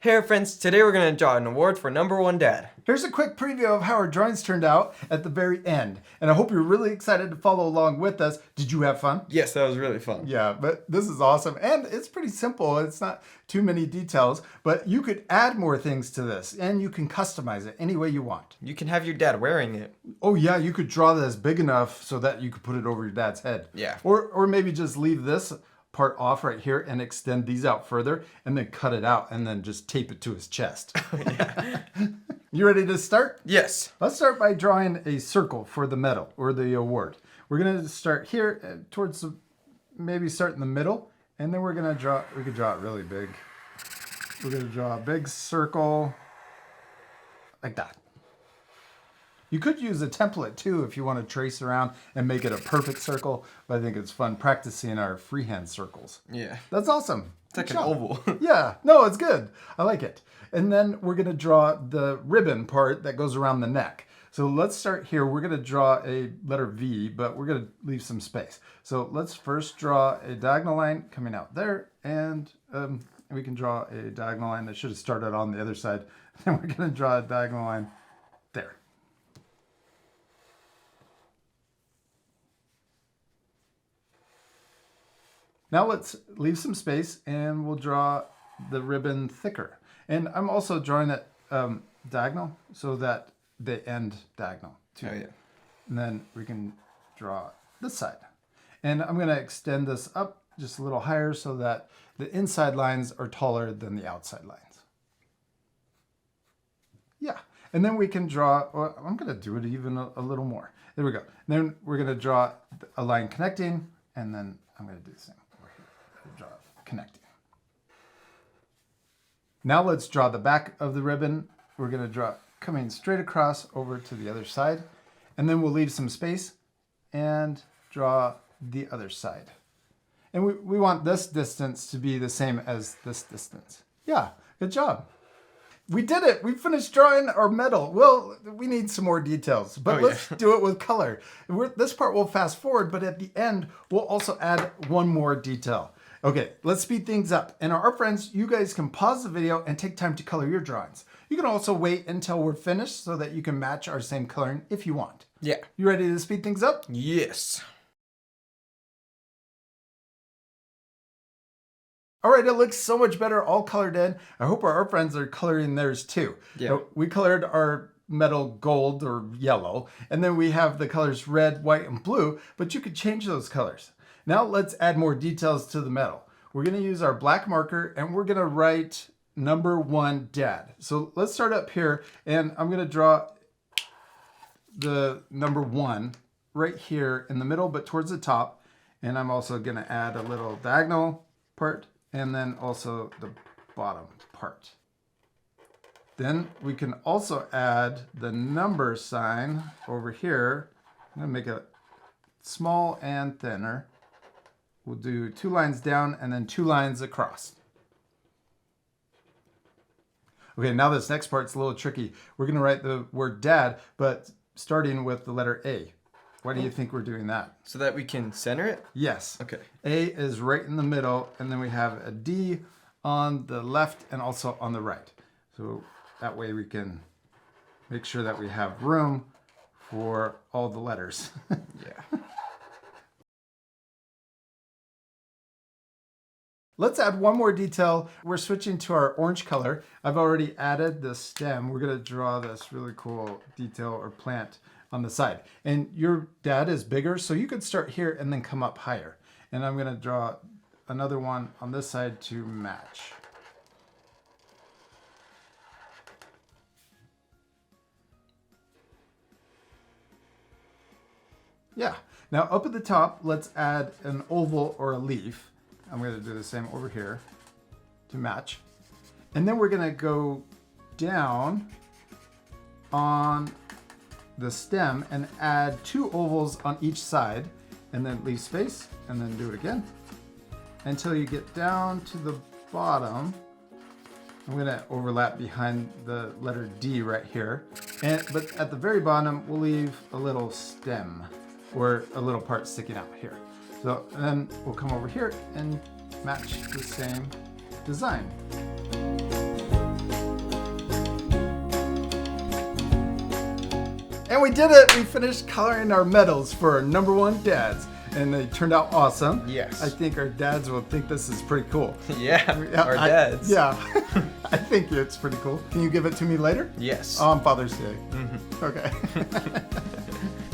Hey friends, today we're going to draw an award for number one dad. Here's a quick preview of how our drawings turned out at the very end. And I hope you're really excited to follow along with us. Did you have fun? Yes, that was really fun. Yeah, but this is awesome. And it's pretty simple. It's not too many details, but you could add more things to this and you can customize it any way you want. You can have your dad wearing it. Oh yeah, you could draw this big enough so that you could put it over your dad's head. Yeah. Or maybe just leave this part off right here and extend these out further and then cut it out and then just tape it to his chest. Yeah. You ready to start? Yes. Let's start by drawing a circle for the medal or the award. We're going to start here towards the, maybe start in the middle, and then we're going to draw, we could draw it really big. We're going to draw a big circle like that. You could use a template too if you want to trace around and make it a perfect circle, but I think it's fun practicing our freehand circles. Yeah. That's awesome. It's like Good an job. oval. Yeah, no, it's good. I like it. And then we're going to draw the ribbon part that goes around the neck. So let's start here. We're going to draw a letter V, but we're going to leave some space. So let's first draw a diagonal line coming out there, and we can draw a diagonal line that should have started on the other side. Then we're going to draw a diagonal line there. Now let's leave some space and we'll draw the ribbon thicker. And I'm also drawing it diagonal so that they end diagonal too. Oh, yeah. And then we can draw this side. And I'm going to extend this up just a little higher so that the inside lines are taller than the outside lines. Yeah. And then we can draw, well, I'm going to do it even a little more. There we go. Then we're going to draw a line connecting, and then I'm going to do the same. Draw connecting. Now let's draw the back of the ribbon. We're going to draw coming straight across over to the other side, and then we'll leave some space and draw the other side. And we want this distance to be the same as this distance. Yeah, good job. We did it. We finished drawing our medal. Well, we need some more details, but let's do it with color. This part will fast forward, but at the end, we'll also add one more detail. Okay, let's speed things up. And our friends, you guys can pause the video and take time to color your drawings. You can also wait until we're finished so that you can match our same coloring if you want. Yeah. You ready to speed things up? Yes. All right, it looks so much better all colored in. I hope our friends are coloring theirs too. Yeah. We colored our metal gold or yellow, and then we have the colors red, white, and blue, but you could change those colors. Now let's add more details to the medal. We're going to use our black marker and we're going to write number one dad. So let's start up here, and I'm going to draw the number one right here in the middle, but towards the top. And I'm also going to add a little diagonal part and then also the bottom part. Then we can also add the number sign over here. I'm going to make it small and thinner. We'll do 2 lines down and then 2 lines across. Okay, now this next part's a little tricky. We're going to write the word dad, but starting with the letter A. Why do you think we're doing that? So that we can center it? Yes. Okay. A is right in the middle, and then we have a D on the left and also on the right. So that way we can make sure that we have room for all the letters. Yeah. Let's add one more detail. We're switching to our orange color. I've already added the stem. We're going to draw this really cool detail or plant on the side. And your dad is bigger, so you could start here and then come up higher. And I'm going to draw another one on this side to match. Yeah. Now up at the top, let's add an oval or a leaf. I'm going to do the same over here to match. And then we're going to go down on the stem and add 2 ovals on each side, and then leave space, and then do it again until you get down to the bottom. I'm going to overlap behind the letter D right here. But at the very bottom, we'll leave a little stem or a little part sticking out here. So then we'll come over here and match the same design. And we did it! We finished coloring our medals for our #1 dads. And they turned out awesome. Yes. I think our dads will think this is pretty cool. Yeah, our dads. Yeah. I think it's pretty cool. Can you give it to me later? Yes. On Father's Day. Okay.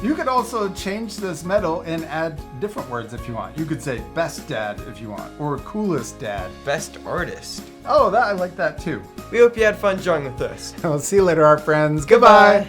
You could also change this medal and add different words if you want. You could say best dad if you want, or coolest dad. Best artist. Oh, I like that too. We hope you had fun drawing with us. We'll see you later, our friends. Goodbye.